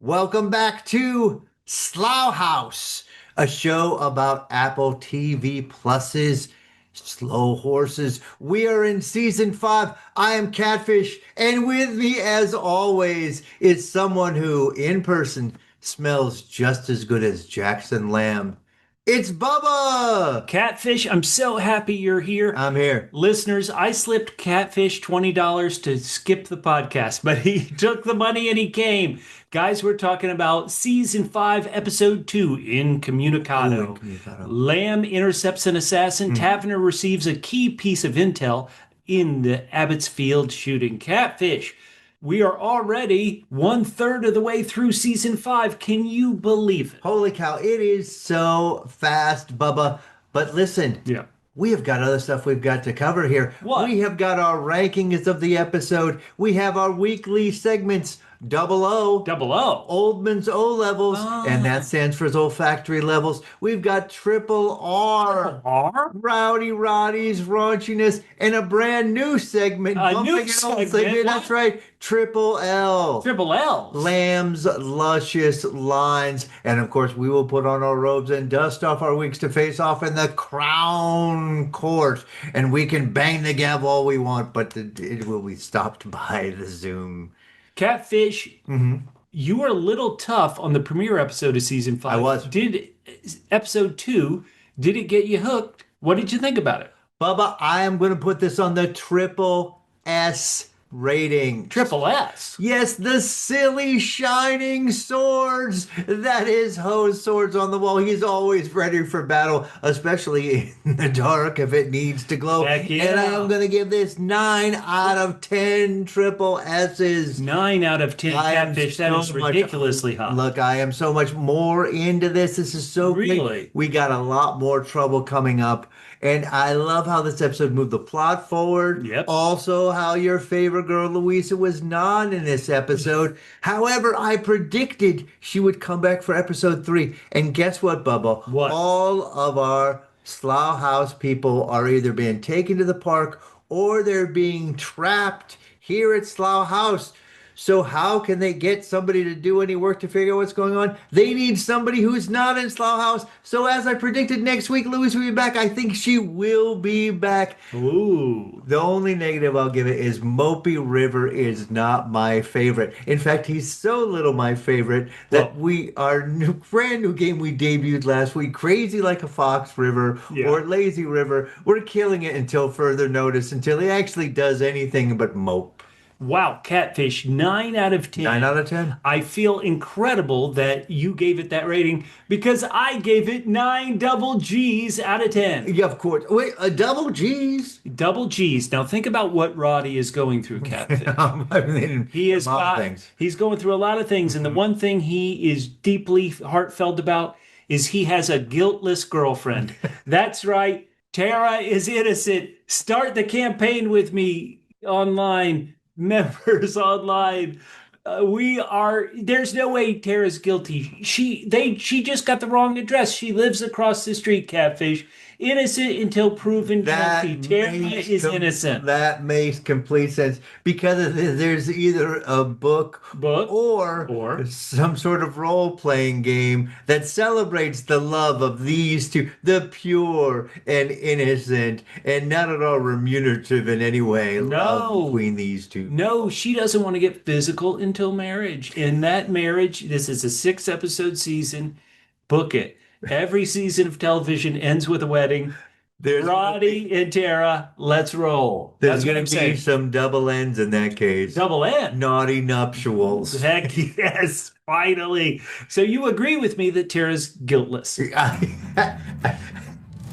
Welcome back to Slough House, a show about Apple TV Plus's slow horses. We are in season 5. I am Catfish, and with me, as always, is someone who, in person, smells just as good as Jackson Lamb. It's Bubba! Catfish, I'm so happy you're here. I'm here. Listeners, I slipped Catfish $20 to skip the podcast, but he took the money and he came. Guys, we're talking about season 5, episode 2, Incommunicado. Incommunicado. Lamb intercepts an assassin. Taverner receives a key piece of intel in the Abbotsfield shooting. Catfish, we are already 1/3 of the way through season 5. Can you believe it? Holy cow, it is so fast, Bubba. But listen, Yeah. we have got other stuff we've got to cover here. What? We have got our rankings of the episode. We have our weekly segments, Double O. Double O. Oldman's O levels, and that stands for his olfactory levels. We've got Triple R, R? Roddy's raunchiness, and a brand new segment. A bumping new an old segment? That's right, Triple L. Triple L's. Lamb's luscious lines. And of course, we will put on our robes and dust off our wigs to face off in the crown court. And we can bang the gavel all we want, but it will be stopped by the Zoom. Catfish, you were a little tough on the premiere episode of season 5. I was. Did episode 2, did it get you hooked? What did you think about it? Bubba, I am going to put this on the triple S rating. Triple S. Yes, the silly shining swords. That is Ho's swords on the wall. He's always ready for battle, especially in the dark if it needs to glow. Heck yeah. And I'm going to give this 9 out of 10 triple S's. 9 out of 10, I am Catfish. That so is much- ridiculously high. Look, I am so much more into this. This is so great. Really? We got a lot more trouble coming up. And I love how this episode moved the plot forward. Yep. Also, how your favorite girl, Louisa, was not in this episode. However, I predicted she would come back for episode 3. And guess what, Bubba? What? All of our Slough House people are either being taken to the park or they're being trapped here at Slough House. So how can they get somebody to do any work to figure out what's going on? They need somebody who's not in Slough House. So as I predicted, next week Louise will be back. I think she will be back. Ooh. The only negative I'll give it is Mopey River is not my favorite. In fact, he's so little my favorite that our brand new game we debuted last week, Crazy Like a Fox River Yeah. or Lazy River, we're killing it until further notice, until he actually does anything but mope. Wow, Catfish, 9 out of 10. 9 out of 10? I feel incredible that you gave it that rating because I gave it 9 double G's out of 10. Yeah, of course. Wait, a double G's? Double G's. Now think about what Roddy is going through, Catfish. I mean, He is a lot of things. he's going through a lot of things, and the one thing he is deeply heartfelt about is he has a guiltless girlfriend. That's right. Tara is innocent. Start the campaign with me online. Members online. There's no way Tara's guilty. She just got the wrong address. She lives across the street, Catfish. Innocent until proven guilty. Tara is innocent. That makes complete sense because there's either a book or some sort of role-playing game that celebrates the love of these two, the pure and innocent, and not at all remunerative in any way. Love between these two. No, she doesn't want to get physical until marriage. In that marriage, this is a 6-episode season. Book it. Every season of television ends with a wedding. Roddy and Tara, let's roll. There's going to be some double ends in that case. Double N. Naughty nuptials. Heck yes, finally. So you agree with me that Tara's guiltless?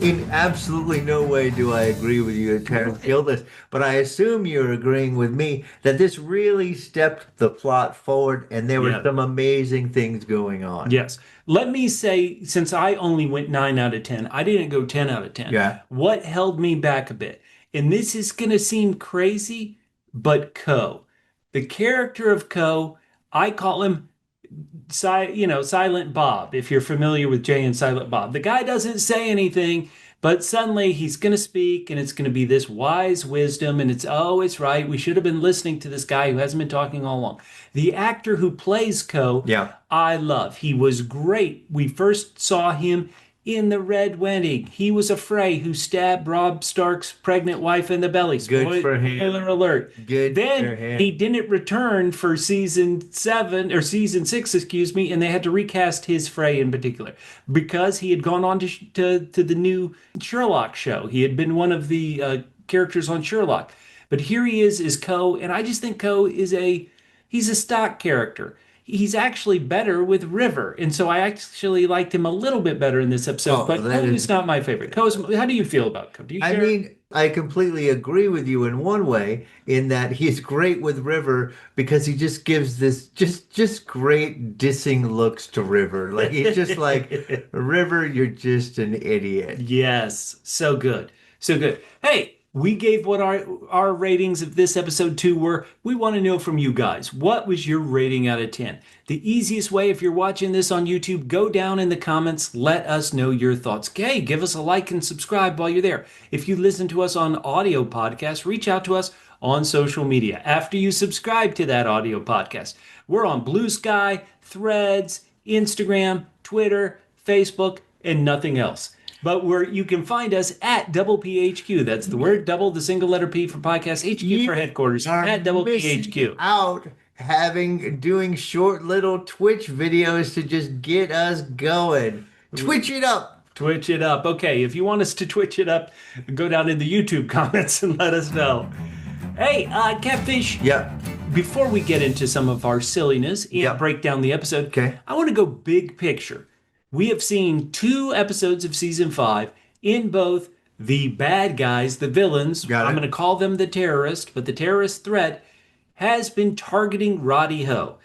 In absolutely no way do I agree with you that Tara's guiltless, but I assume you're agreeing with me that this really stepped the plot forward and there were some amazing things going on. Yes. Let me say, since I only went 9 out of 10, I didn't go 10 out of 10. Yeah. What held me back a bit? And this is going to seem crazy, but the character of I call him Silent Bob, if you're familiar with Jay and Silent Bob. The guy doesn't say anything, But suddenly he's going to speak and it's going to be this wise wisdom. And it's right. We should have been listening to this guy who hasn't been talking all along. The actor who plays Co, Yeah. I love. He was great. We first saw him in the Red Wedding. He was a Frey who stabbed Robb Stark's pregnant wife in the belly. Good for him. Spoiler alert. Good for Then him. he didn't return for season 6, excuse me, and they had to recast his Frey in particular because he had gone on to the new Sherlock show. He had been one of the characters on Sherlock. But here he is Co, and I just think Co is he's a stock character. He's actually better with River, and so I actually liked him a little bit better in this episode. Oh, But that Co is is not my favorite. How do you feel about Co? Do you I share? mean, I completely agree with you in one way, in that he's great with River because he just gives this just great dissing looks to River. Like he's just like, River, you're just an idiot. Yes, so good. So good. Hey, we gave what our ratings of this episode 2 were. We want to know from you guys. What was your rating out of 10? The easiest way, if you're watching this on YouTube, go down in the comments, let us know your thoughts. Okay, give us a like and subscribe while you're there. If you listen to us on audio podcast, reach out to us on social media after you subscribe to that audio podcast. We're on Blue Sky, Threads, Instagram, Twitter, Facebook, and nothing else. But you can find us at double PHQ. That's the word double, the single letter P for podcast, HQ for headquarters, Are at double missing PHQ. out doing short little Twitch videos to just get us going. Twitch it up. Twitch it up. Okay, if you want us to twitch it up, go down in the YouTube comments and let us know. Hey, Catfish. Yep. Before we get into some of our silliness and Yep. break down the episode, Okay. I want to go big picture. We have seen 2 episodes of season 5 in both the bad guys, the villains. Got it. I'm going to call them the terrorist, but the terrorist threat has been targeting Roddy Ho.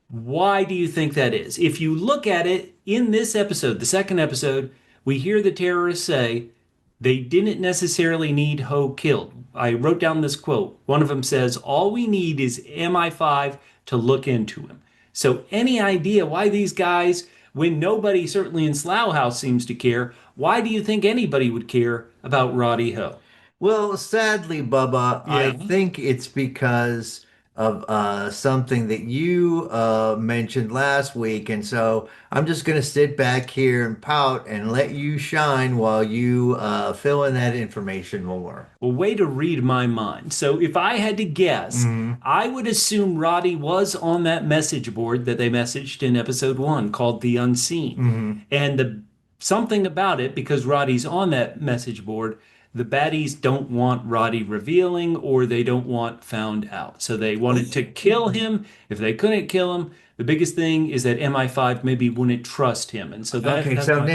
Why do you think that is? If you look at it in this episode, the second episode, we hear the terrorists say they didn't necessarily need Ho killed. I wrote down this quote. One of them says, all we need is MI5 to look into him. So any idea why these guys, when nobody certainly in Slough House seems to care, why do you think anybody would care about Roddy Ho? Well, sadly, Bubba, I Yeah. think it's because of something that you mentioned last week. And so I'm just going to sit back here and pout and let you shine while you fill in that information more. Well, way to read my mind. So if I had to guess, I would assume Roddy was on that message board that they messaged in episode 1 called The Unseen. And something about it, because Roddy's on that message board, the baddies don't want Roddy revealing or they don't want found out. So they wanted to kill him. If they couldn't kill him, the biggest thing is that MI5 maybe wouldn't trust him. And so Okay, that's so my-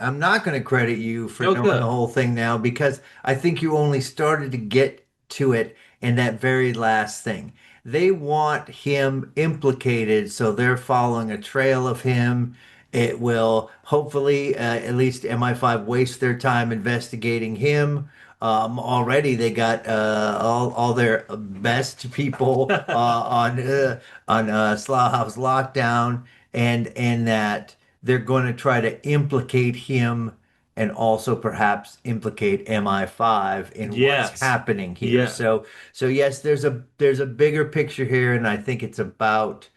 I'm not going to credit you for Oh, knowing good. the whole thing now because I think you only started to get to it in that very last thing. They want him implicated, so they're following a trail of him. It will hopefully at least MI5 waste their time investigating him. Already they got all their best people on Slough House lockdown, and that they're going to try to implicate him and also perhaps implicate MI5 in Yes. what's happening here. Yeah. So yes, there's a bigger picture here, and I think it's about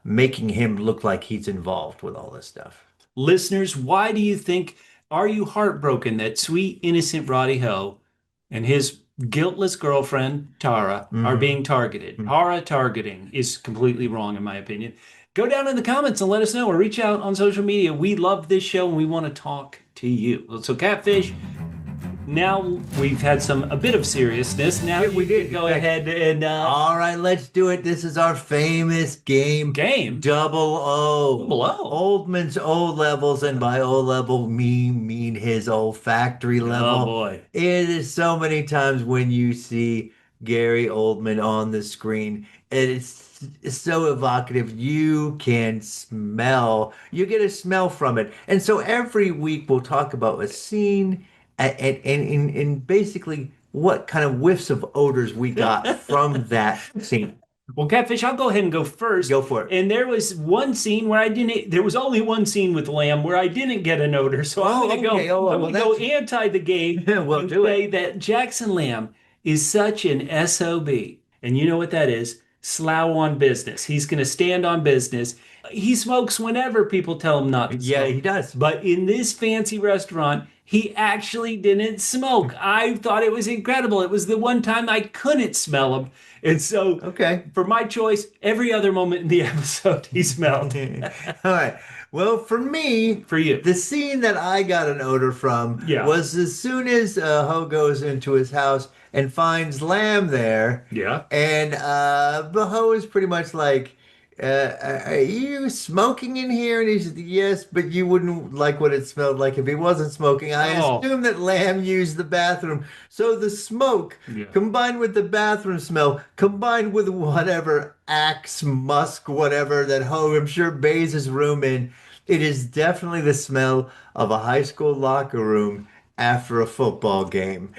making him look like he's involved with all this stuff. Listeners, why do you think, are you heartbroken that sweet, innocent Roddy Ho and his guiltless girlfriend, Tara, are being targeted? Tara targeting is completely wrong, in my opinion. Go down in the comments and let us know or reach out on social media. We love this show and we want to talk to you. So, Catfish, now we've had a bit of seriousness. Now Yeah, we you did. can go ahead and All right, let's do it. This is our famous game. game. Double O. Double O. Oldman's O levels, and by O level mean his olfactory level. Oh boy. It is so many times when you see Gary Oldman on the screen, it's so evocative. You can smell, you get a smell from it. And so every week we'll talk about a scene and basically what kind of whiffs of odors we got from that scene. Well, Catfish, I'll go ahead and go first. Go for it. And there was one scene where I didn't, there was only one scene with Lamb where I didn't get an odor. So Oh, okay. Oh, I'm well, going to go that's anti the game we'll and do it. say that Jackson Lamb is such an SOB. And you know what that is? Slough on business. He's going to stand on business. He smokes whenever people tell him not to Yeah, smoke. he does. But in this fancy restaurant, he actually didn't smoke. I thought it was incredible. It was the one time I couldn't smell him. And so, Okay. for my choice, every other moment in the episode, he smelled. All right. Well, for me, For you. the scene that I got an odor from Yeah. was as soon as Ho goes into his house and finds Lamb there, Yeah. and Ho is pretty much like, "Are you smoking in here?" And he said, "Yes, but you wouldn't like what it smelled like if he wasn't smoking." I Oh. assume that Lamb used the bathroom, so the smoke Yeah. combined with the bathroom smell, combined with whatever Axe musk, whatever that Ho, I'm sure, bathes his room in, it is definitely the smell of a high school locker room after a football game.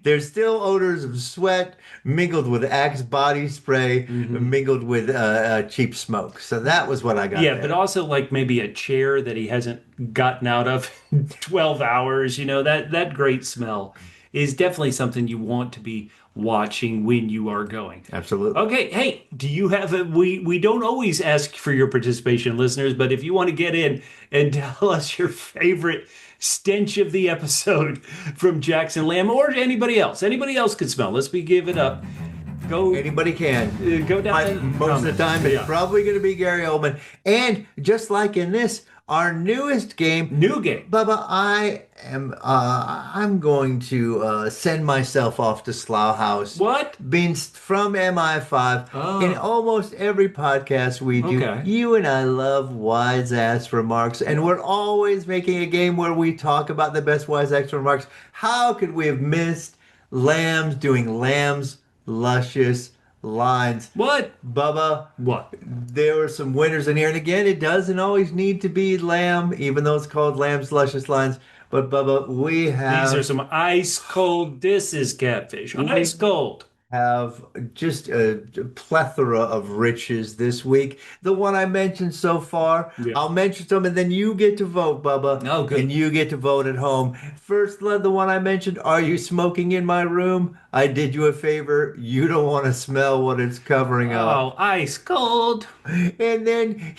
There's still odors of sweat mingled with Axe body spray, Mhm. mingled with cheap smoke. So that was what I got Yeah, there. but also like maybe a chair that he hasn't gotten out of in 12 hours, that great smell is definitely something you want to be watching when you are going. Absolutely. Okay, hey, do you have we don't always ask for your participation, listeners, but if you want to get in and tell us your favorite stench of the episode from Jackson Lamb or anybody else could smell. Let's be give it up. Go Anybody can. go down Most of the time, it's yeah. probably going to be Gary Oldman. And just like in this, our newest game, New game. Bubba, I'm going to send myself off to Slough House. What? Being from MI5, in Oh, almost every podcast we do, okay. you and I love wise ass remarks, and we're always making a game where we talk about the best wise ass remarks. How could we have missed Lambs doing Lambs luscious lines? What? Bubba, What? there were some winners in here. And again, it doesn't always need to be lamb, even though it's called Lamb's Luscious Lines. But Bubba, we These are have some ice cold. This is Catfish. Ice cold. have just a plethora of riches this week. The one I mentioned so far, Yeah. I'll mention some, and then you get to vote, Bubba. Oh, good. And you get to vote at home. First, the one I mentioned, are you smoking in my room? I did you a favor. You don't want to smell what it's covering up. Oh, ice cold. And then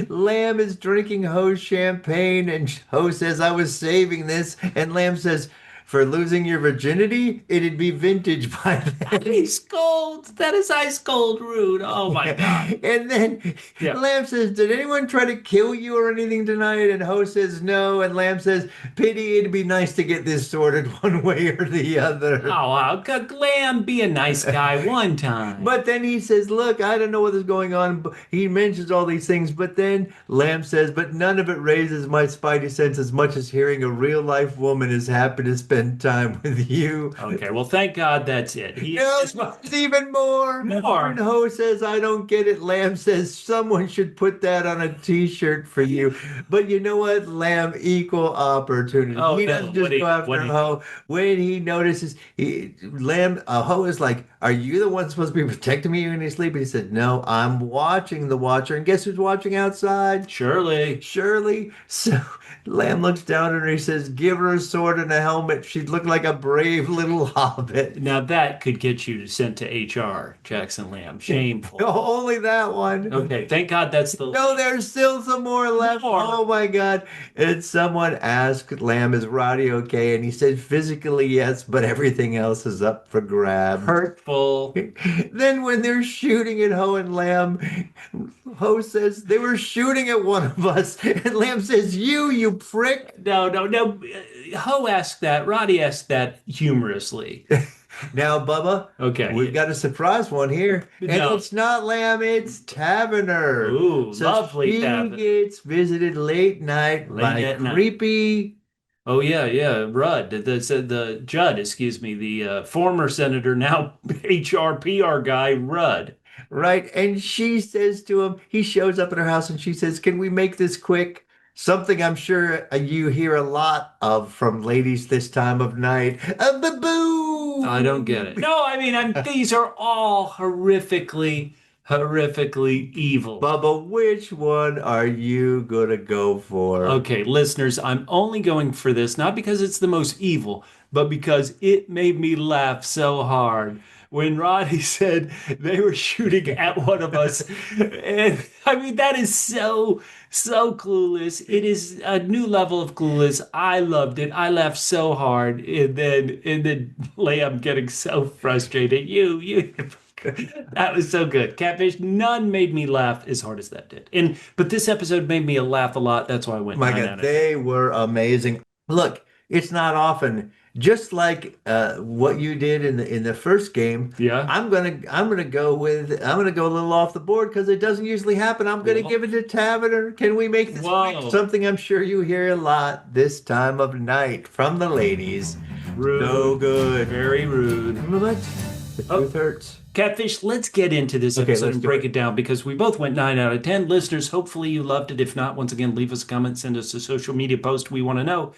Lamb is drinking Ho's champagne, and Ho says, "I was saving this." And Lamb says, "For losing your virginity, it'd be vintage by then." Ice cold. That is ice cold rude. Oh my God. And then Yeah. Lamb says, "Did anyone try to kill you or anything tonight?" And Ho says, "No." And Lamb says, "Pity, it'd be nice to get this sorted one way or the other." Oh, Glam, be a nice guy one time. But then he says, "Look, I don't know what is going on." He mentions all these things, but then Lamb says, "But none of it raises my spidey sense as much as hearing a real life woman is happy to spend time with you." Okay, well, thank God that's it. No, there's even more. More. And Ho says, "I don't get it." Lamb says, "Someone should put that on a t-shirt for you." But you know what? Lamb, equal opportunity. Oh, He no. doesn't just What he- go after what he- Ho. When he notices, Ho is like, "Are you the one supposed to be protecting me when you sleep?" And he said, "No, I'm watching the watcher." And guess who's watching outside? Surely. Shirley. So Lamb looks down at her and he says, "Give her a sword and a helmet. She'd look like a brave little hobbit." Now that could get you sent to HR, Jackson Lamb. Shameful. Only that one. Okay, thank God that's the. No, there's still some more left. More. Oh my God. And someone asked Lamb, "Is Roddy okay?" And he said, "Physically, yes, but everything else is up for grabs." Hurtful. Then when they're shooting at Ho and Lamb, Ho says, "They were shooting at one of us." And Lamb says, you prick." No, no, no. Ho asked that. Roddy asked that humorously. Now, Bubba, Okay. we've got a surprise one here. And No. it's not Lamb, it's Taverner. Ooh, So lovely she Taverner. gets visited late night Late by at night. creepy. Oh yeah, yeah. Rudd, the Judd, excuse me, the former senator, now HR PR guy, Rudd. Right. And she says to him, he shows up at her house and she says, "Can we make this quick?" Something I'm sure you hear a lot of from ladies this time of night. A baboo! I don't get it. No, I mean, these are all horrifically evil. Bubba, which one are you gonna go for? Okay, listeners, I'm only going for this not because it's the most evil, but because it made me laugh so hard when Roddy said they were shooting at one of us. And I mean, that is so clueless. It is a new level of clueless. I loved it. I laughed so hard. And then Liam getting so frustrated. You that was so good. Catfish, none made me laugh as hard as that did. But this episode made me laugh a lot. That's why I went My 9 God, out of 10. they were amazing. Look, it's not often. Just like what you did in the first game, Yeah. I'm gonna go a little off the board because it doesn't usually happen. I'm gonna Well, give it to Taverner. Can we make this quick? whoa. Something I'm sure you hear a lot this time of night from the ladies. No Rude. good. Very rude. What? The Oh, truth hurts. Catfish, let's get into this Okay, episode let's and do break it. it down because we both went 9 out of 10. Listeners, hopefully you loved it. If not, once again, leave us a comment, send us a social media post. We want to know.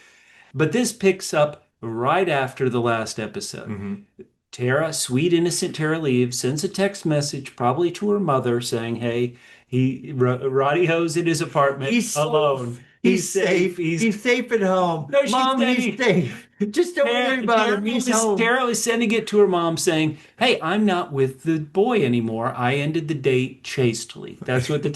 But this picks up right after the last episode. Mhm. Tara, sweet innocent Tara leaves, sends a text message probably to her mother saying, "Hey, Roddy Ho's in his apartment He's alone. safe. He's safe. He's safe at home. No, she's Mom, he's sending safe. Just don't worry about him. He's home. Tara was sending it to her mom saying, "Hey, I'm not with the boy anymore. I ended the date chastely." That's what the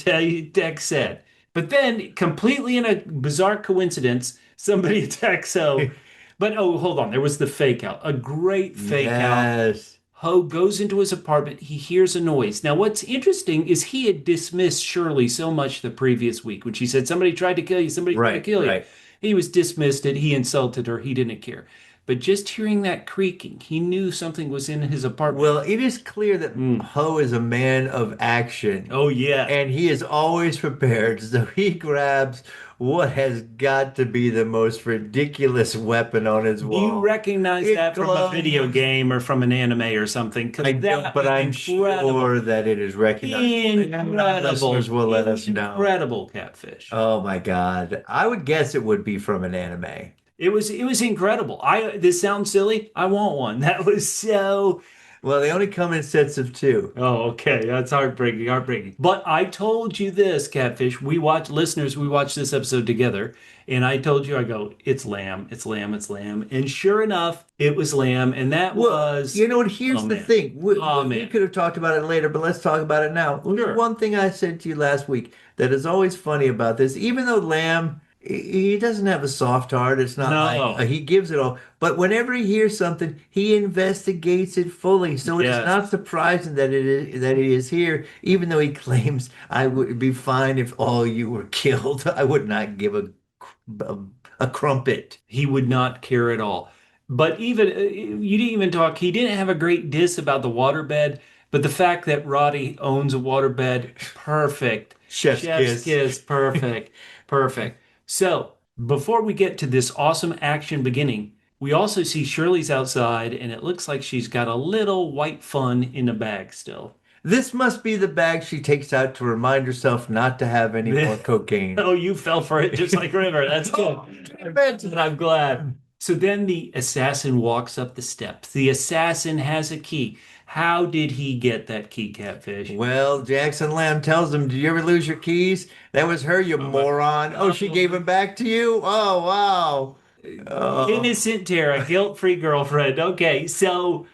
text said. But then, completely in a bizarre coincidence, somebody attacks Ho. But oh, hold on. There was the fake out. A great fake out. Yes. Ho goes into his apartment. He hears a noise. Now, what's interesting is he had dismissed Shirley so much the previous week when she said, "Somebody tried to kill you. Somebody tried to Right, kill you." right. He was dismissed it. He insulted her. He didn't care. But just hearing that creaking, he knew something was in his apartment. Well, it is clear that Mm. Ho is a man of action, Oh, yeah. and he is always prepared. So he grabs what has got to be the most ridiculous weapon on his Do you wall. recognize It that from a video glows. game or from an anime or something? Because I don't, that but was I'm incredible. sure that it is recognized. Incredible. Listeners will let us know. Incredible, Catfish. Oh my God. I would guess it would be from an anime. It was incredible. This sounds silly. I want one. That was so. Well, they only come in sets of two. Oh, okay. That's heartbreaking. But I told you this, Catfish. Listeners, we watched this episode together, and I told you, I go, it's lamb, it's lamb, it's lamb. And sure enough, it was lamb, and that Well, was. you know what? Here's Oh, the man. thing. Oh, We man. could have talked about it later, but let's talk about it now. Sure. One thing I said to you last week that is always funny about this, even though Lamb, he doesn't have a soft heart. It's not like No. he gives it all. But whenever he hears something, he investigates it fully. So it is Yes. not surprising that he is here, even though he claims I would be fine if all you were killed. I would not give a, a crumpet. He would not care at all. But even you didn't even talk. He didn't have a great diss about the waterbed, but the fact that Roddy owns a waterbed, perfect. Chef's Chef's kiss. kiss, perfect, perfect. So before we get to this awesome action beginning, we also see Shirley's outside, and it looks like she's got a little white fun in a bag still. This must be the bag she takes out to remind herself not to have any more cocaine. Oh, you fell for it just like River. That's good. I'm glad. So then the assassin walks up the steps. The assassin has a key. How did he get that key, Catfish? Well, Jackson Lamb tells him, "Did you ever lose your keys? That was her, you moron." Oh, she gave them back to you? Oh, wow. Oh, Innocent Tara, guilt-free girlfriend. Okay, so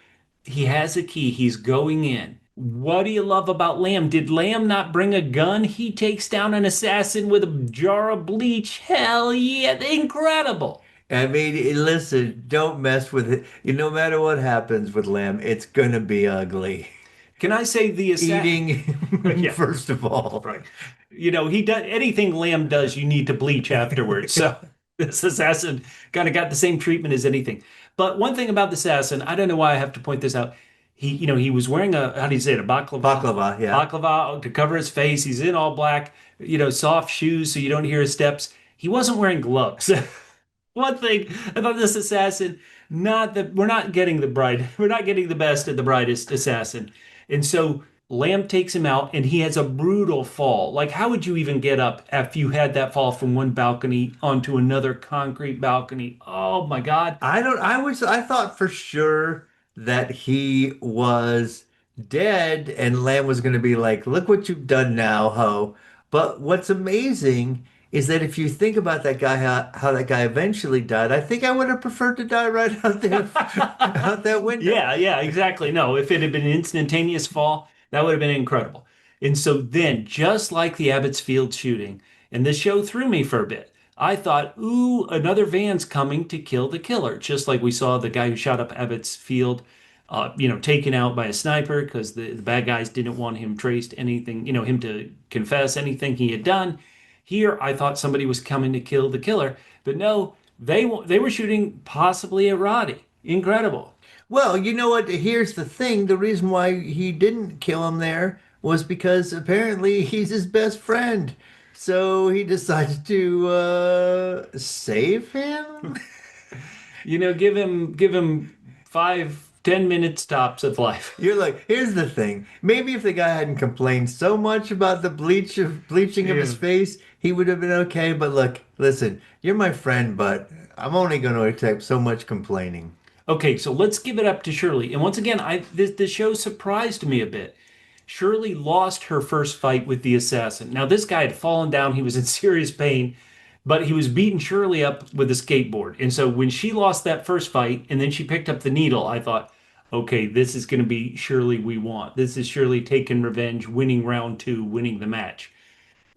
he has a key. He's going in. What do you love about Lamb? Did Lamb not bring a gun? He takes down an assassin with a jar of bleach. Hell yeah, incredible. I mean, listen, don't mess with it. No matter what happens with Lamb, it's gonna be ugly. Can I say the assassin? Eating, Yeah. first of all. Right. He does anything Lamb does, you need to bleach afterwards. So this assassin kind of got the same treatment as anything. But one thing about the assassin, I don't know why I have to point this out. He was wearing how do you say it, a baklava? Baklava, yeah. Baklava to cover his face. He's in all black, soft shoes so you don't hear his steps. He wasn't wearing gloves. One thing about this assassin, not that we're not getting we're not getting the best at the brightest assassin. And so Lamb takes him out and he has a brutal fall. Like, how would you even get up after you had that fall from one balcony onto another concrete balcony? Oh my God. I thought for sure that he was dead and Lamb was going to be like, look what you've done now, Ho. But what's amazing is that if you think about that guy, how that guy eventually died, I think I would have preferred to die right out there, out that window. Yeah, yeah, exactly. No, if it had been an instantaneous fall, that would have been incredible. And so then, just like the Abbotsfield shooting, and this show threw me for a bit. I thought, ooh, another van's coming to kill the killer, just like we saw the guy who shot up Abbotsfield, taken out by a sniper because the bad guys didn't want him traced anything, him to confess anything he had done. Here, I thought somebody was coming to kill the killer, but no, they were shooting possibly at Roddy. Incredible. Well, you know what? Here's the thing. The reason why he didn't kill him there was because apparently he's his best friend. So he decided to save him. Give him 5, 10 minute stops of life. You're like, here's the thing. Maybe if the guy hadn't complained so much about the bleaching of Yeah. his face, he would have been okay. But look, listen, you're my friend, but I'm only going to accept so much complaining. Okay, so let's give it up to Shirley. And once again, the show surprised me a bit. Shirley lost her first fight with the assassin. Now, this guy had fallen down. He was in serious pain, but he was beating Shirley up with a skateboard. And so when she lost that first fight and then she picked up the needle, I thought, okay, this is going to be Shirley we want. This is Shirley taking revenge, winning round two, winning the match.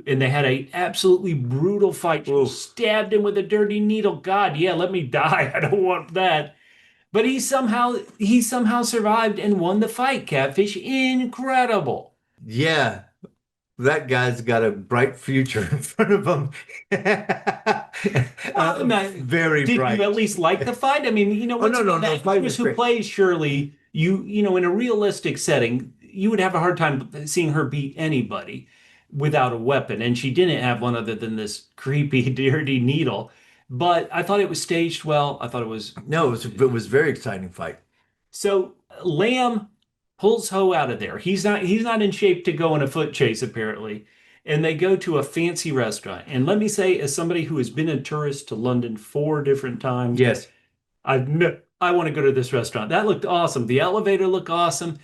And they had a absolutely brutal fight. She Ooh. stabbed him with a dirty needle. God, yeah, let me die. I don't want that. But he somehow survived and won the fight, Catfish. Incredible. Yeah, that guy's got a bright future in front of him. Very Did you at bright. least like the fight? I mean, Oh, once no, no, again, the no. Fight actress was who great. plays Shirley, in a realistic setting, you would have a hard time seeing her beat anybody without a weapon. And she didn't have one other than this creepy, dirty needle. But I thought it was staged well. I thought it was No, it was a very exciting fight. So Lamb pulls Ho out of there. He's not in shape to go on a foot chase, apparently. And they go to a fancy restaurant. And let me say, as somebody who has been a tourist to London 4 different times, Yes. I want to go to this restaurant. That looked awesome. The elevator looked awesome.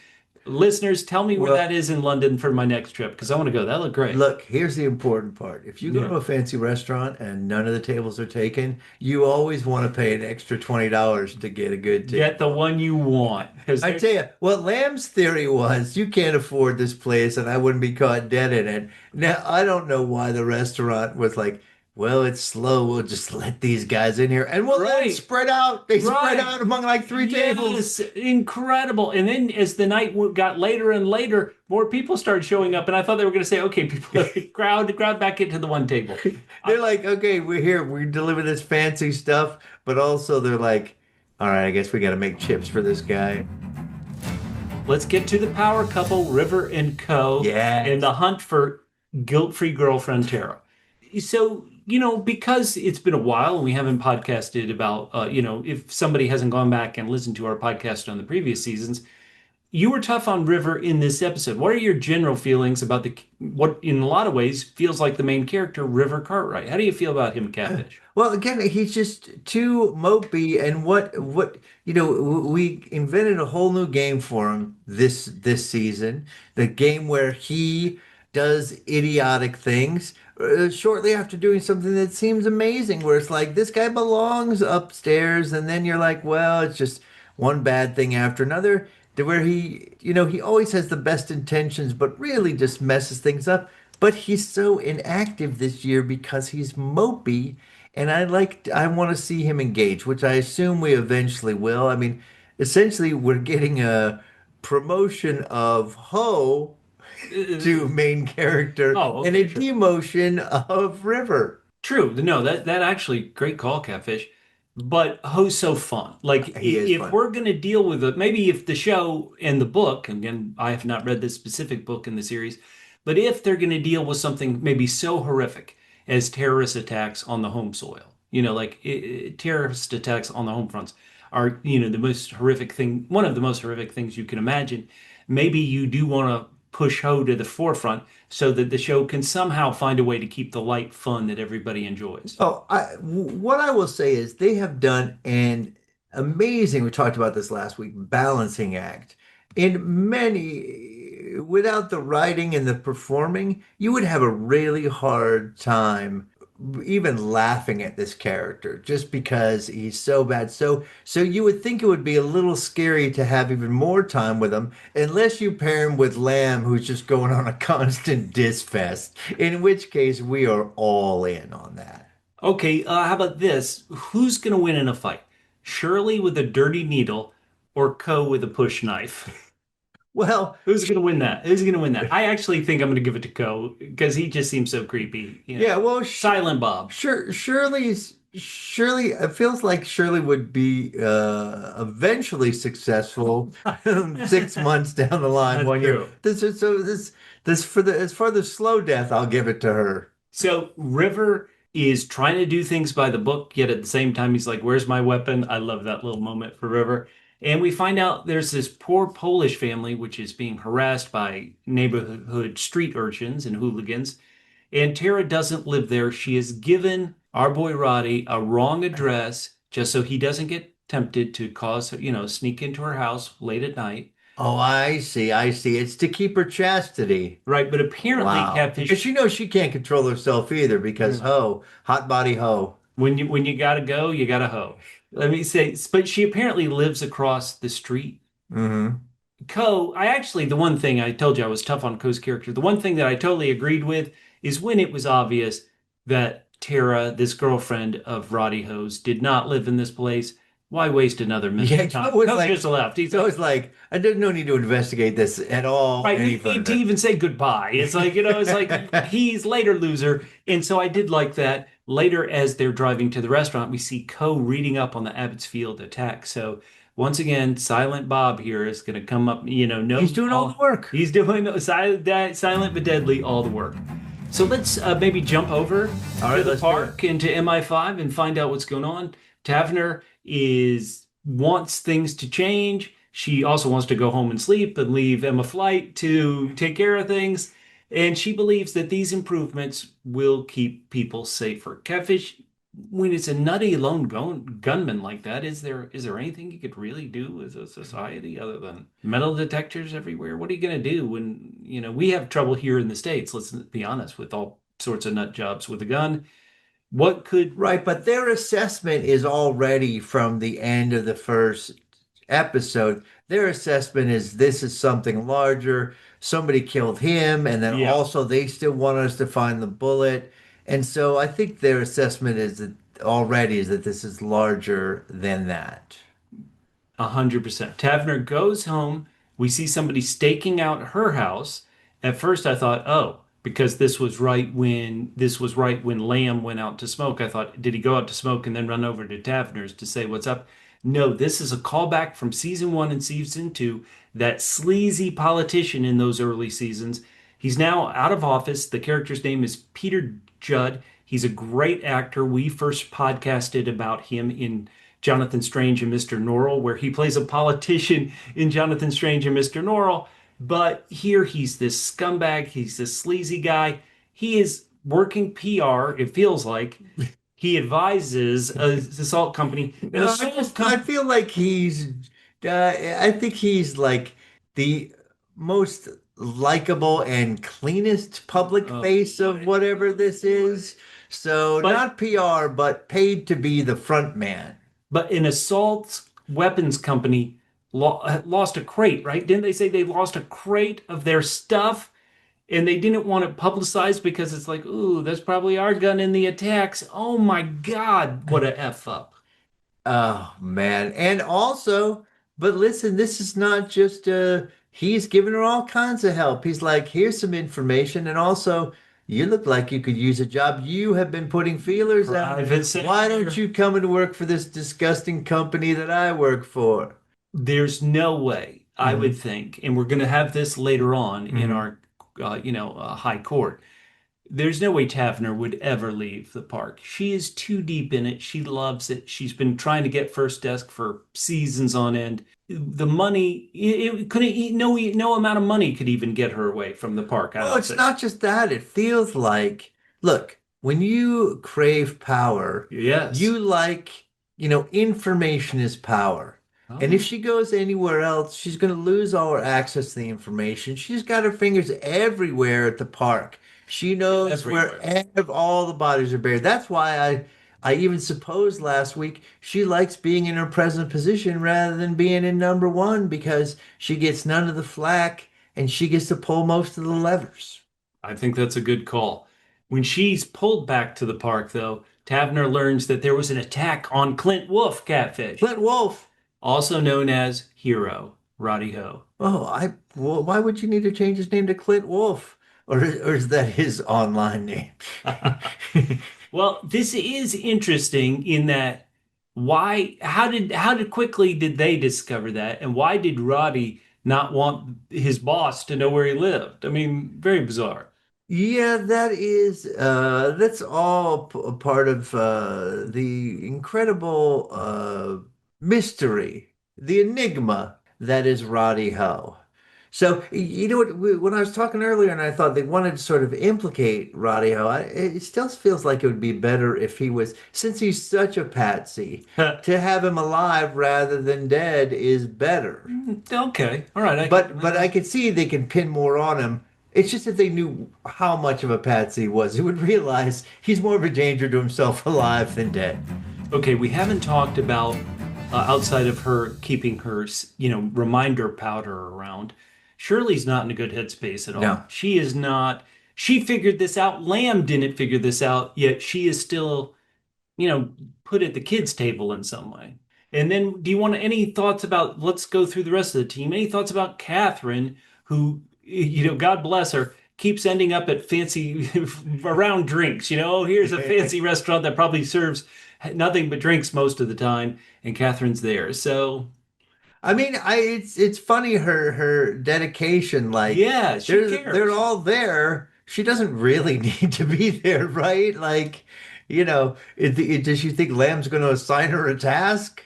Listeners, tell me where Well, that is in London for my next trip because I want to go. That looked great. look, here's the important part. If you go Yeah. to a fancy restaurant and none of the tables are taken, you always want to pay an extra $20 to get a good Get the table. one you want. Because I tell you, what Lamb's theory was, you can't afford this place and I wouldn't be caught dead in it. Now, I don't know why the restaurant was like, well, it's slow. We'll just let these guys in here and we'll let it right. spread out. They spread Right. out among like three tables. Yes, incredible. And then as the night got later and later, more people started showing up, and I thought they were going to say, "Okay, people, crowd back into the one table." They're like, okay, we're here. We deliver this fancy stuff. But also they're like, all right, I guess we got to make chips for this guy. Let's get to the power couple, River and Co., and Yes. the hunt for guilt-free girlfriend Tara. So, because it's been a while and we haven't podcasted about, if somebody hasn't gone back and listened to our podcast on the previous seasons, you were tough on River in this episode. What are your general feelings about what in a lot of ways feels like the main character, River Cartwright? How do you feel about him, Catfish? Well, again, he's just too mopey, and we invented a whole new game for him this season. The game where he does idiotic things shortly after doing something that seems amazing, where it's like this guy belongs upstairs, and then you're like, well, it's just one bad thing after another. To where he always has the best intentions, but really just messes things up. But he's so inactive this year because he's mopey and I want to see him engage, which I assume we eventually will. I mean, essentially we're getting a promotion of Ho to main character Oh, and a okay, sure. demotion of River. True. No, that actually great call, Catfish. But Ho's so fun. Like He is if fun. we're gonna deal with it, maybe if the show and the book, again, I have not read this specific book in the series, but if they're gonna deal with something maybe so horrific as terrorist attacks on the home soil, like terrorist attacks on the home fronts are, the most horrific thing, one of the most horrific things you can imagine. Maybe you do want to push Ho to the forefront so that the show can somehow find a way to keep the light fun that everybody enjoys. What I will say is they have done an amazing. We talked about this last week, balancing act. In many, without the writing and the performing, you would have a really hard time even laughing at this character just because he's so bad. So you would think it would be a little scary to have even more time with him, unless you pair him with Lamb, who's just going on a constant diss fest, in which case we are all in on that. Okay, how about this? Who's going to win in a fight? Shirley with a dirty needle or Co with a push knife? Well, Who's going to win that? Who's going to win that? I actually think I'm going to give it to Co because he just seems so creepy. yeah, well, Silent Bob. Shirley, it feels like Shirley would be eventually successful 6 months down the line, That's 1 year. true. This for the as far the slow death, I'll give it to her. So River is trying to do things by the book, yet at the same time, he's like, "Where's my weapon?" I love that little moment for River. And we find out there's this poor Polish family which is being harassed by neighborhood street urchins and hooligans. And Tara doesn't live there. She has given our boy Roddy a wrong address just so he doesn't get tempted to sneak into her house late at night. Oh, I see. It's to keep her chastity. Right. But apparently, Wow. Because Catfish, she knows she can't control herself either because ho, hot body ho. when you gotta go, you gotta hoe. Let me say, but she apparently lives across the street. Hmm. The one thing I told you I was tough on Co's character, the one thing that I totally agreed with is when it was obvious that Tara, this girlfriend of Roddy Ho's, did not live in this place. Why waste another minute Yeah, of time? Joe was Co like, just left. He's so it's like, I did no need to investigate this at all right. any You need to further. even say goodbye. It's like, it's like he's later loser. And so I did like that. Later, as they're driving to the restaurant, we see Co reading up on the Abbotsfield attack. So once again, Silent Bob here is going to come up, He's no, doing all the all work. he's doing silent but deadly, all the work. So let's maybe jump over All to right, the let's do it. park into MI5 and find out what's going on. Taverner is wants things to change. She also wants to go home and sleep and leave Emma Flight to take care of things. And she believes that these improvements will keep people safer. Catfish, when it's a nutty gunman like that, is there anything you could really do as a society other than metal detectors everywhere? What are you going to do when, we have trouble here in the States, let's be honest, with all sorts of nut jobs with a gun. What could Right, but their assessment is already from the end of the first episode. Their assessment is this is something larger. Somebody killed him, and then Yeah, also they still want us to find the bullet. And so I think their assessment is that already is that this is larger than that. 100%. Taverner goes home. We see somebody staking out her house. At first, I thought, oh, because this was right when Lamb went out to smoke. I thought, did he go out to smoke and then run over to Taverner's to say what's up? No, this is a callback from season one and season two. That sleazy politician in those early seasons. He's now out of office. The character's name is Peter Judd. He's a great actor. We first podcasted about him in Jonathan Strange and Mr. Norrell, where he plays a politician in Jonathan Strange and Mr. Norrell. But here he's this scumbag, he's this sleazy guy. He is working PR, it feels like. He advises the salt company. And the No, salt I company, feel like I think he's like the most likable and cleanest public face of whatever this is. So but not PR, but paid to be the front man. but an assault weapons company lost a crate, right? Didn't they say they lost a crate of their stuff? And they didn't want it publicized because it's like, ooh, that's probably our gun in the attacks. Oh my God, what a F up. Oh man. And also, but listen, this is not just he's giving her all kinds of help. He's like, here's some information and also you look like you could use a job. You have been putting feelers out. Private Why don't sector. you come and work for this disgusting company that I work for? There's no way I would Hmm. think, and we're going to have this later on in Hmm. our, high court. There's no way Tavener would ever leave the park. She is too deep in it. She loves it. She's been trying to get first desk for seasons on end. The money, it couldn't, no amount of money could even get her away from the park, I Well, don't it's think. not just that. It feels like, look, when you crave power, Yes. you like information is power. And if Oh, she goes anywhere else, she's going to lose all her access to the information. She's got her fingers everywhere at the park. She knows where everywhere. all the bodies are buried. That's why I even supposed last week she likes being in her present position rather than being in number one because she gets none of the flack and she gets to pull most of the levers. I think that's a good call. When she's pulled back to the park, though, Taverner learns that there was an attack on Clint Wolf Catfish, Clint Wolf. also known as Hero, Roddy Ho. Well, why would you need to change his name to Clint Wolf? Or is that his online name? Well, this is interesting in that how did quickly did they discover that, and why did Roddy not want his boss to know where he lived? I mean, very bizarre. Yeah, that's all a part of the incredible mystery, the enigma that is Roddy Ho. So, you know what, when I was talking earlier and I thought they wanted to sort of implicate Roddy Ho, it still feels like it would be better if he was, since he's such a patsy, to have him alive rather than dead is better. Okay, all right. But I could see they can pin more on him. It's just if they knew how much of a patsy he was, they would realize he's more of a danger to himself alive than dead. Okay, we haven't talked about outside of her keeping her, reminder powder around. Shirley's not in a good headspace at all. No. She is not. She figured this out. Lamb didn't figure this out, yet she is still, you know, put at the kids' table in some way. And then, do you want any thoughts about? Let's go through the rest of the team. Any thoughts about Catherine, who, God bless her, keeps ending up at fancy around drinks. Here's a fancy restaurant that probably serves nothing but drinks most of the time, and Catherine's there. So I mean, it's funny her dedication. Like yeah, she they're cares. all there. She doesn't really need to be there, right? Like, does she think Lamb's going to assign her a task?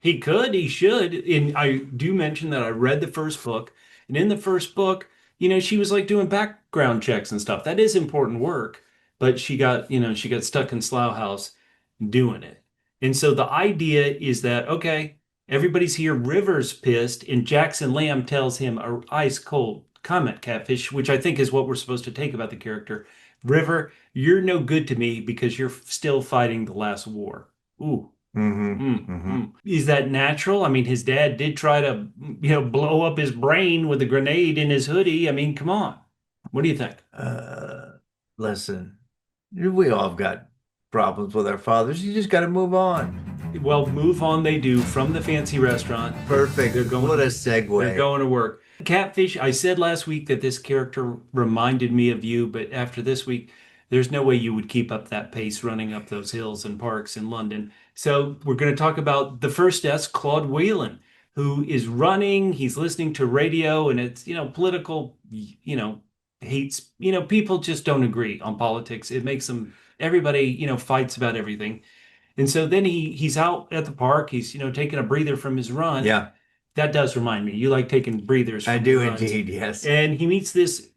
He could, he should. And I do mention that I read the first book, and in the first book, she was like doing background checks and stuff. That is important work, but she got stuck in Slough House doing it. And so the idea is that, okay, everybody's here. River's pissed, and Jackson Lamb tells him a ice cold comment, Catfish, which I think is what we're supposed to take about the character. River, you're no good to me because you're still fighting the last war. Ooh. Mm-hmm. Mm, Mm-hmm. mm. Is that natural? I mean, his dad did try to, blow up his brain with a grenade in his hoodie. I mean, come on. What do you think? Uh, Listen, we all have got problems with our fathers. You just got to move on. Well, move on they do from the fancy restaurant. They're Perfect. What a going they're segue. going to work. Catfish, I said last week that this character reminded me of you, but after this week, there's no way you would keep up that pace running up those hills and parks in London. So we're going to talk about the first desk, Claude Whelan, who is running. He's listening to radio, and it's, political, hates, people just don't agree on politics. It makes them, everybody, fights about everything. And so then he's out at the park. He's, taking a breather from his run. Yeah, That does remind me. You like taking breathers I from your do runs. indeed. Yes. And he meets this,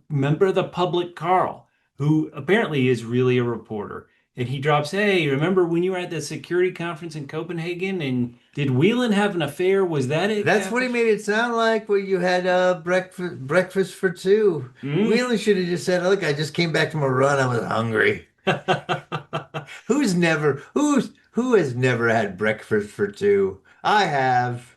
member of the public, Carl, who apparently is really a reporter. And he drops, "Hey, remember when you were at the security conference in Copenhagen? And did Whelan have an affair? Was that it, That's what he Catfish?" made it sound like when you had breakfast for two. Hmm? Wheeler should have just said, "Look, I just came back from a run. I was hungry." Who has never had breakfast for two? I have.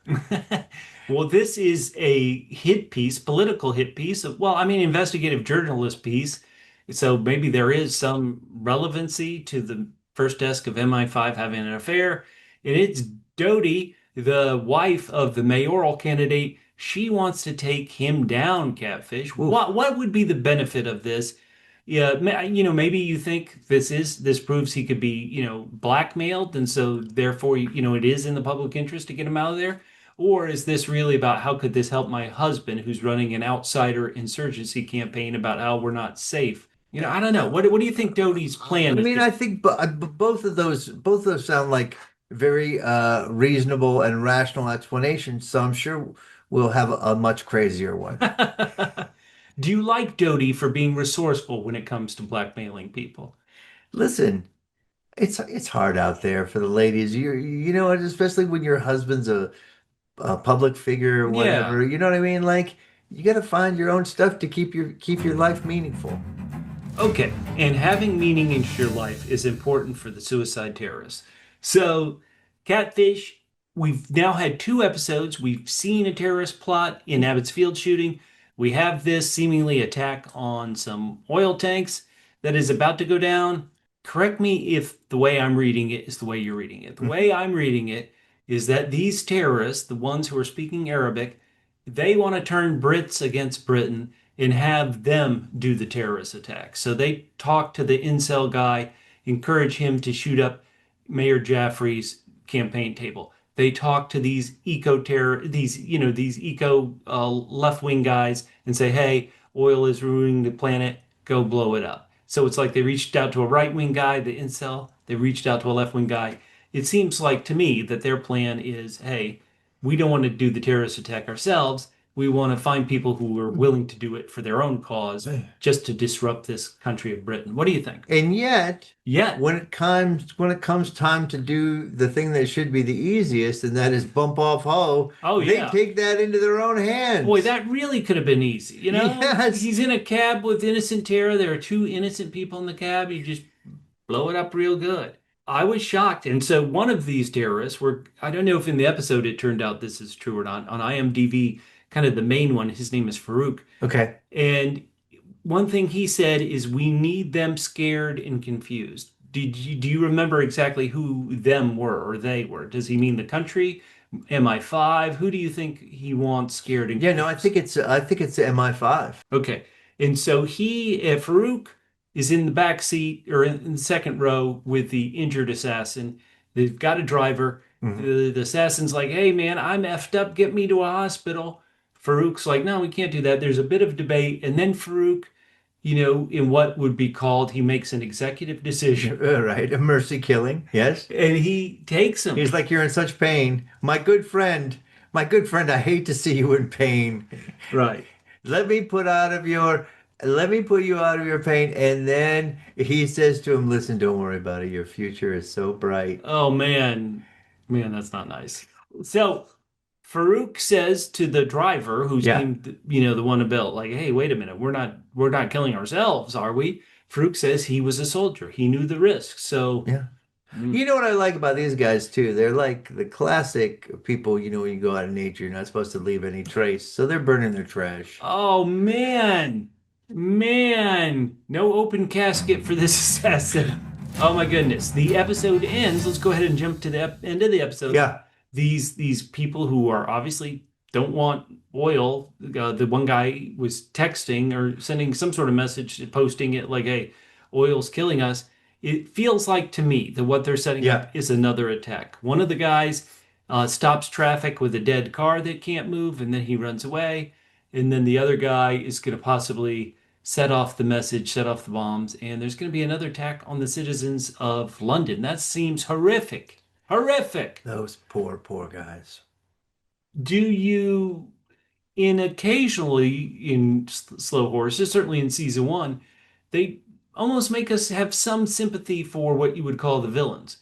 Well, this is a hit piece, political hit piece of, well, I mean, investigative journalist piece. So maybe there is some relevancy to the first desk of MI5 having an affair. And it's Dodie, the wife of the mayoral candidate. She wants to take him down, Catfish. Oof. What would be the benefit of this? Yeah, maybe you think this proves he could be, blackmailed, and so therefore, it is in the public interest to get him out of there. Or is this really about how could this help my husband who's running an outsider insurgency campaign about how we're not safe? I don't know. What do you think Doty's plan I is mean, here? I think both of those sound like very reasonable and rational explanations. So I'm sure we'll have a much crazier one. Do you like Doty for being resourceful when it comes to blackmailing people? Listen. it's hard out there for the ladies. You know, especially when your husband's a public figure or Yeah. whatever. You know what I mean? Like you got to find your own stuff to keep your life meaningful. Okay, and having meaning in your life is important for the suicide terrorist. So, Catfish, we've now had two episodes. We've seen a terrorist plot in Abbotsfield shooting. We have this seemingly attack on some oil tanks that is about to go down. Correct me if the way I'm reading it is the way you're reading it. The way I'm reading it is that these terrorists, the ones who are speaking Arabic, they want to turn Brits against Britain and have them do the terrorist attack. So they talk to the incel guy, encourage him to shoot up Mayor Jaffrey's campaign table. They talk to these eco terror, these eco left wing guys, and say, "Hey, oil is ruining the planet. Go blow it up." So it's like they reached out to a right wing guy, the incel. They reached out to a left wing guy. It seems like to me that their plan is, "Hey, we don't want to do the terrorist attack ourselves. We want to find people who are willing to do it for their own cause just to disrupt this country of Britain." What do you think? And yet, Yeah. when it comes time to do the thing that should be the easiest, and that is bump off Ho, Oh, they yeah. take that into their own Boy, hands. that really could have been easy. Yes. He's in a cab with innocent Tara. There are two innocent people in the cab. You just blow it up real good. I was shocked. And so one of these terrorists were, I don't know if in the episode it turned out this is true or not. On IMDb, kind of the main one, his name is Farouk. Okay. And one thing he said is, "We need them scared and confused." Do you remember exactly who them were or they were? Does he mean the country? MI5? Who do you think he wants scared and Yeah, no, confused? I think it's the MI5. Okay. And so Farouk is in the back seat or in the second row with the injured assassin. They've got a driver. Mhm. The assassin's like, "Hey, man, I'm effed up. Get me to a hospital." Farouk's like, "No, we can't do that." There's a bit of debate. And then Farouk, in what would be called, he makes an executive decision Right, a mercy killing. Yes. and he takes him. He's like, you're in such pain. My good friend, I hate to see you in pain. Right. Let me put out of your, let me put you out of your pain. And then he says to him, listen, don't worry about it. Your future is so bright. Oh, man. Man, that's not nice. So Farouk says to the driver who Yeah. seemed, the one about, like, "Hey, wait a minute. We're not killing ourselves, are we?" Farouk says he was a soldier. He knew the risks. So, Yeah. mm, You know what I like about these guys too? They're like the classic people, when you go out in nature, you're not supposed to leave any trace. So they're burning their trash. oh man. Man, no open casket for this assassin. Oh my goodness. The episode ends. Let's go ahead and jump to the end of the episode. Yeah. These people who are obviously don't want oil. The one guy was texting or sending some sort of message, posting it like, "Hey, oil's killing us." It feels like to me that what they're setting up Yeah. is another attack. One of the guys stops traffic with a dead car that can't move, and then he runs away. And then the other guy is going to possibly set off the message, set off the bombs, and there's going to be another attack on the citizens of London. That seems horrific. Horrific. Those poor, poor guys. Do you, in occasionally in Slow Horses, certainly in season one, they almost make us have some sympathy for what you would call the villains.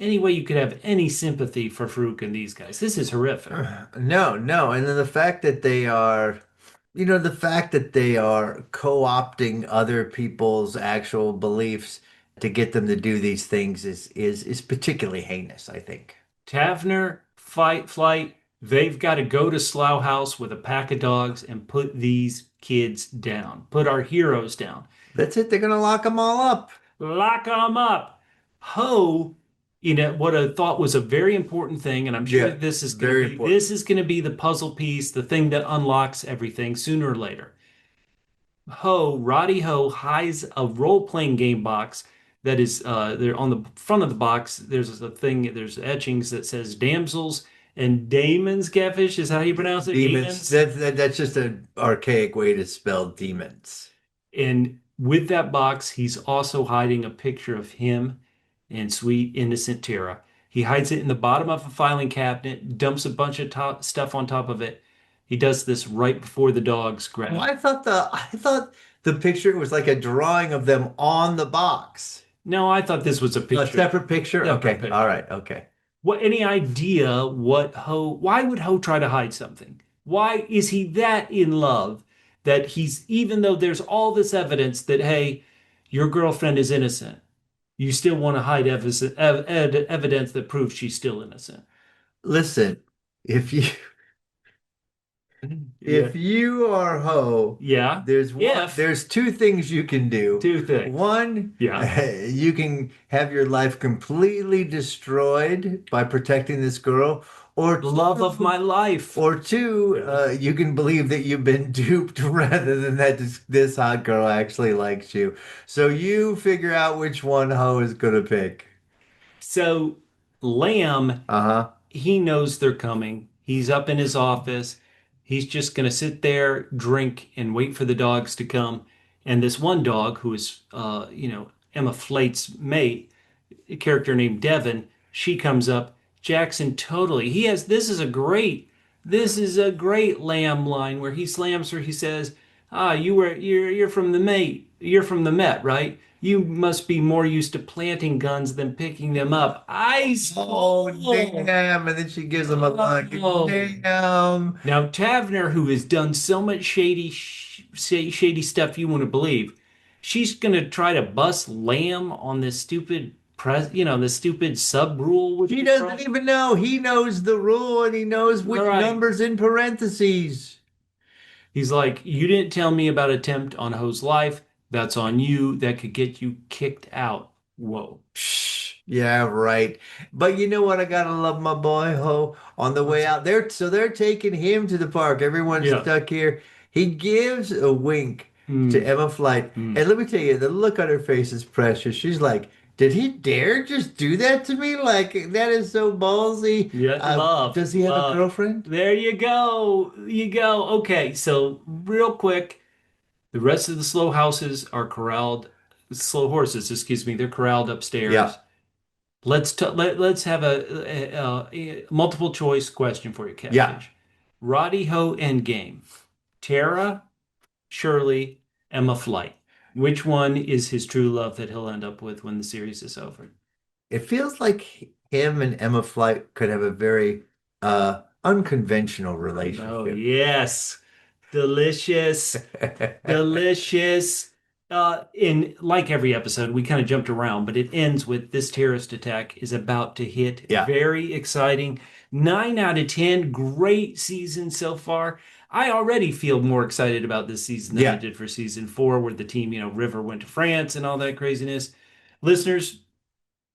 Any way you could have any sympathy for Farouk and these guys. This is horrific. No, no. And then the fact that they are, the fact that they are co-opting other people's actual beliefs to get them to do these things is particularly heinous, I think. Taverner, Flight, they've got to go to Slough House with a pack of dogs and put these kids down. Put our heroes down. That's it. They're gonna lock them all up. Lock them up. Ho, what I thought was a very important thing, and I'm sure Yeah, this is going to very be important. the puzzle piece, the thing that unlocks everything sooner or later. Roddy Ho hides a role-playing game box that is there on the front of the box. There's etchings that says damsels and daemons. Catfish is how you pronounce it. Demons. Daemons. That's just an archaic way to spell demons. And with that box, he's also hiding a picture of him and sweet innocent Tara. He hides it in the bottom of a filing cabinet, dumps a bunch of stuff on top of it. He does this right before the dogs Well, grab. I thought the picture was like a drawing of them on the box. No, I thought this was a A picture. separate picture? Separate Okay. All picture. right. Okay. What, any idea what Ho, why would Ho try to hide something? Why is he that in love that he's, even though there's all this evidence that, hey, your girlfriend is innocent, you still want to hide evidence that proves she's still innocent? Listen, if you Yeah. if you are Ho, Yeah. If there's two things you can do. two things. One, Yeah. you can have your life completely destroyed by protecting this girl, or The love of my life. Yeah. you can believe that you've been duped rather than that this hot girl actually likes you. So you figure out which one Ho is gonna pick. So Lamb, Uh-huh. he knows they're coming. He's up in his office. He's just going to sit there, drink, and wait for the dogs to come. And this one dog, who is, Emma Flate's mate, a character named Devon, she comes up. Jackson totally. This is a great Lamb line where he slams her. He says, "Ah, you're from the mate. You're from the Met, right? You must be more used to planting guns than picking them up." Ice Oh, cold. damn. And then she gives him a look. Oh. Damn. Now Taverner, who has done so much shady stuff you want to believe, she's gonna try to bust Lamb on this stupid this stupid sub rule with He the doesn't truck. even know. He knows the rule and he knows All which right. numbers in parentheses. He's like, you didn't tell me about attempt on Ho's life. That's on you. That could get you kicked out. Whoa. Psh, yeah, right. But you know what? I gotta love my boy Ho on the way What's out there. So they're taking him to the park. Everyone's yeah. stuck here. He gives a wink to Mm, Emma Flight. mm. And let me tell you, the look on her face is precious. She's like, did he dare just do that to me? Like, that is so ballsy. Yeah, love, Does he have a love. girlfriend? There you go. You go. Okay, so real quick, the rest of the slow houses are corralled, slow horses, excuse me, they're corralled Yeah, upstairs. Let's have a multiple choice question for you, yeah. Catfish. Roddy Ho Endgame. Tara, Shirley, Emma Flight. Which one is his true love that he'll end up with when the series is over? It feels like him and Emma Flight could have a very unconventional Oh, relationship. yes. Delicious. Delicious. In like every episode, we kind of jumped around, but it ends with this terrorist attack is about to hit. Yeah, Very exciting. 9 out of 10. Great season so far. I already feel more excited about this season than I yeah. did for season 4, where the team, River went to France and all that craziness. Listeners,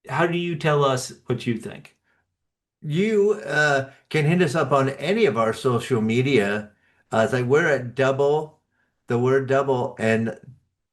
how do you tell us what you think? You can hit us up on any of our social media. It's like we're at the word double, and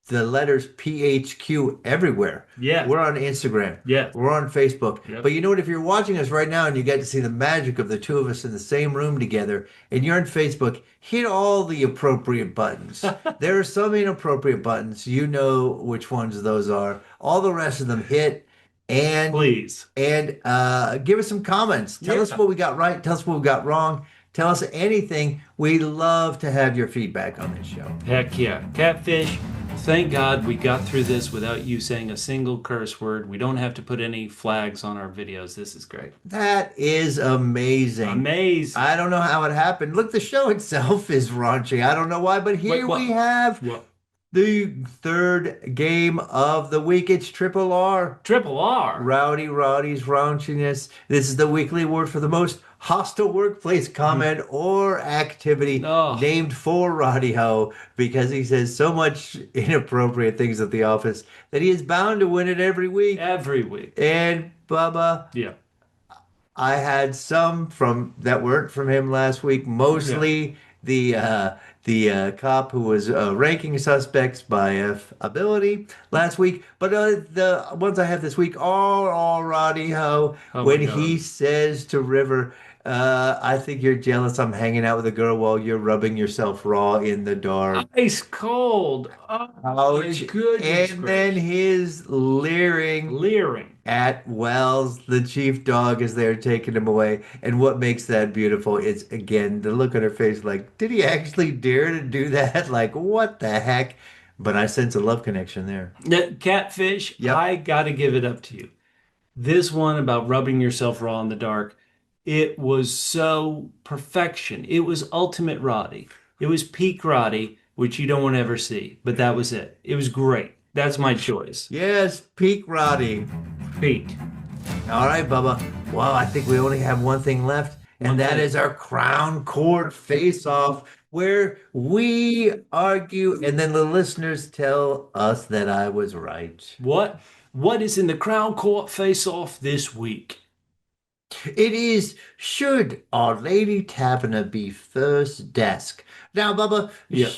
the letters PHQ everywhere. Yeah, We're on Instagram. yeah, We're on Facebook. yep. But you know what? If you're watching us right now and you get to see the magic of the two of us in the same room together and you're on Facebook, hit all the appropriate buttons. There are some inappropriate buttons. You know which ones those are. All the rest of them hit and Please. give us some comments. Tell us Yeah. what we got right. Tell us what we got wrong. Tell us anything. We love to have your feedback on this show. Heck yeah. Catfish, thank God we got through this without you saying a single curse word. We don't have to put any flags on our videos. This is great. That is amazing. Amazing. I don't know how it happened. Look, the show itself is raunchy. I don't know why, but Wait, here what? we have What? the third game of the week. It's Triple R. Triple R. Rowdy's raunchiness. This is the weekly award for the most hostile workplace comment or activity Oh, named for Roddy Ho because he says so much inappropriate things at the office that he is bound to win it every week. every week. And Bubba, Yeah. I had some from that weren't from him last week, Yeah. mostly the cop who was ranking suspects by ability last week. But the ones I have this week are all Roddy Ho Oh my when he God. says to River, "I think you're jealous. I'm hanging out with a girl while you're rubbing yourself raw in the dark." Ice cold. Oh my Ouch! goodness And then gracious. his leering Leering. at Wells, the chief dog, as they're taking him away. And what makes that beautiful is, again, the look on her face like, did he actually dare to do that? Like, what the heck? But I sense a love connection there. Catfish, Yep. I got to give it up to you. This one about rubbing yourself raw in the dark, it was so perfection. It was ultimate Roddy. It was peak Roddy, which you don't want to ever see, but that was it. It was great. That's my choice. Yes, peak Roddy. Peak. All right, Bubba. Well, I think we only have one thing left, One and that thing. is our crown court face-off, where we argue and then the listeners tell us that I was right. What is in the Crown Court face-off this week? It is should Our Lady Taverner be first desk? Now, Bubba, Yeah.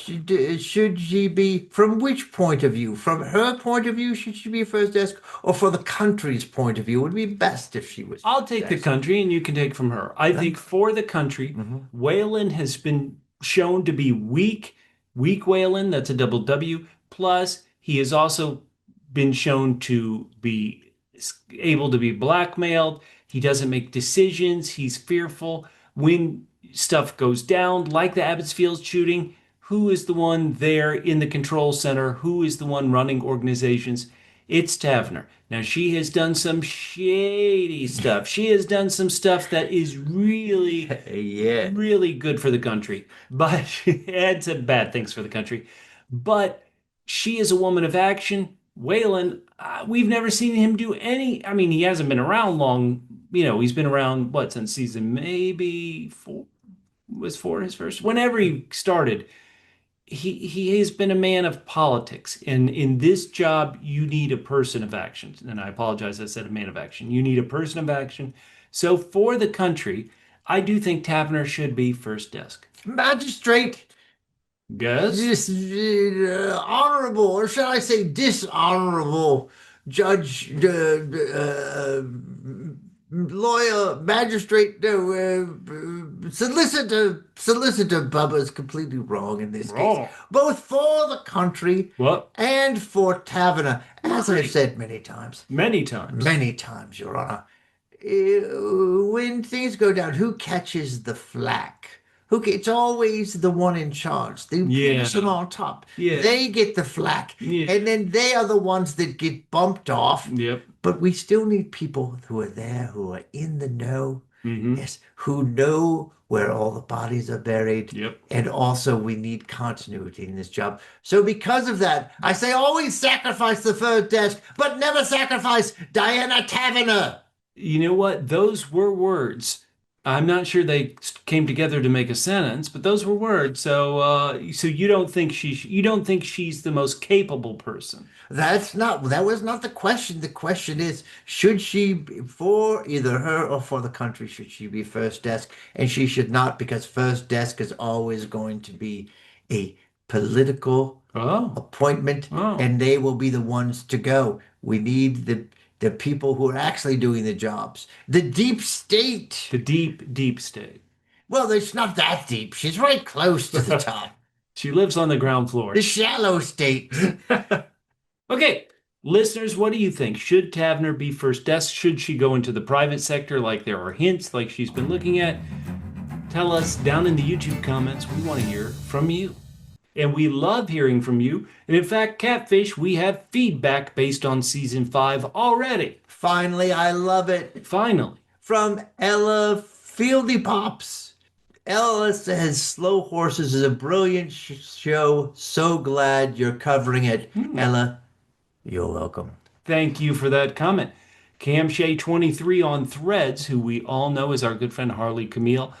should she be from which point of view? From her point of view, should she be first desk, or for the country's point of view? It would be best if she was I'll first take the desk. country and you can take from her. I think for the country, Mhm. Whelan has been shown to be weak. Weak Whelan, that's a double W. Plus, he has also been shown to be able to be blackmailed. He doesn't make decisions. He's fearful. When stuff goes down, like the Abbotsfield shooting, who is the one there in the control center? Who is the one running organizations? It's Taverner. Now, she has done some shady stuff. She has done some stuff that is really, Yeah. really good for the country, but she had some bad things for the country. But she is a woman of action. Whelan, we've never seen him do any. I mean, he hasn't been around long. He's been around what since season maybe four was four his first. Whenever he started, he has been a man of politics. And in this job, you need a person of action. And I apologize, I said a man of action. You need a person of action. So for the country, I do think Taverner should be first desk. Magistrate, Guess? this honorable, or shall I say dishonorable judge, lawyer, magistrate, solicitor Bubba is completely wrong in this case, Wrong. both for the country What? and for Taverner, as I've said many times. Many times. Many times, Your Honor. When things go down, who catches the flack? It's always the one in charge, the Yeah. person on top. Yeah. They get the flack, Yeah. and then they are the ones that get bumped off. Yep. But we still need people who are there, who are in the know, Mm-hmm. yes, who know where all the bodies are buried. Yep. And also, we need continuity in this job. So, because of that, I say always sacrifice the third desk, but never sacrifice Diana Taverner. You know what? Those were words. I'm not sure they came together to make a sentence, but those were words. So you don't think she's the most capable person? That was not the question. The question is, should she be, for either her or for the country, should she be first desk? And she should not, because first desk is always going to be a political Oh, appointment, oh, and they will be the ones to go. We need the people who are actually doing the jobs. The deep state. the deep, deep state. Well, it's not that deep. She's right close to the top. She lives on the ground floor. The shallow state. Okay, listeners, what do you think? Should Taverner be first desk? Should she go into the private sector like there are hints like she's been looking at? Tell us down in the YouTube comments. We want to hear from you. And we love hearing from you. And in fact, Catfish, we have feedback based on season 5 already. Finally, I love it. Finally. From Ella Fieldy Pops. Ella says Slow Horses is a brilliant show. So glad you're covering it. Ella, you're welcome. Thank you for that comment. Camshay23 on Threads, who we all know is our good friend Harley Camille,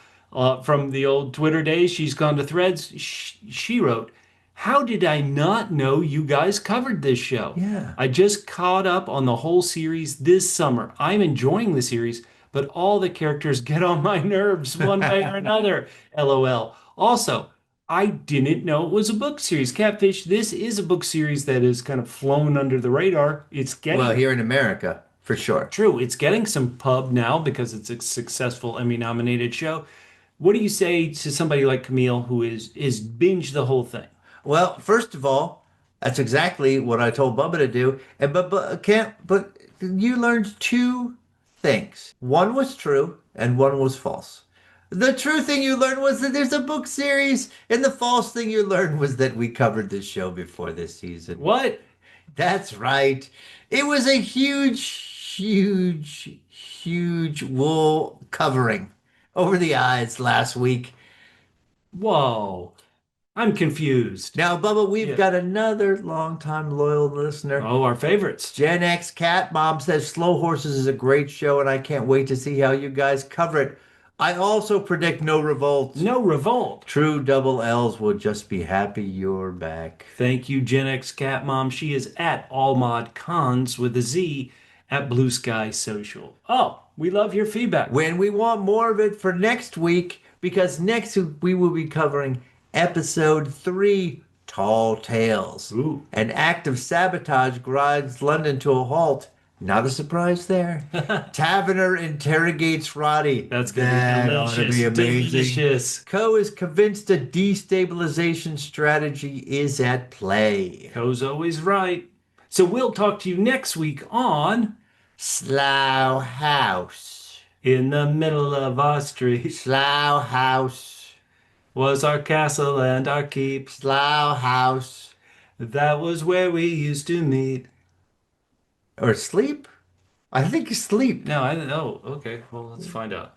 from the old Twitter days, she's gone to Threads. She wrote, "How did I not know you guys covered this show? Yeah. I just caught up on the whole series this summer. I'm enjoying the series, but all the characters get on my nerves one way or another. LOL. Also, I didn't know it was a book series. Catfish, this is a book series that is kind of flown under the radar. It's getting Well, here in America, for sure. true. It's getting some pub now because it's a successful Emmy-nominated show. What do you say to somebody like Camille who is binge the whole thing? Well, first of all, that's exactly what I told Bubba to do. And but you learned two things. One was true and one was false. The true thing you learned was that there's a book series, and the false thing you learned was that we covered this show before this season. What? That's right. It was a huge wool covering over the eyes last week. Whoa. I'm confused. Now, Bubba, we've Yeah. got another longtime loyal listener. Oh, our favorites. Gen X Cat Mom says Slow Horses is a great show, and I can't wait to see how you guys cover it. I also predict no revolt. No revolt. True double L's will just be happy you're back. Thank you, Gen X Cat Mom. She is at AllModCons with a Z at Blue Sky Social. Oh, we love your feedback. When we want more of it for next week, because next week we will be covering episode 3, Tall Tales. Ooh. An act of sabotage grinds London to a halt. Not a surprise there. Taverner interrogates Roddy. That's gonna be That ought to delicious. be amazing. Delicious. Ko is convinced a destabilization strategy is at play. Co's always right. So we'll talk to you next week on Slough House. In the Middle of Our Street Slough House. was our castle and our keep. Slough House. That was where we used to meet. Or sleep? I think sleep. No, I oh, okay. Well, let's find out.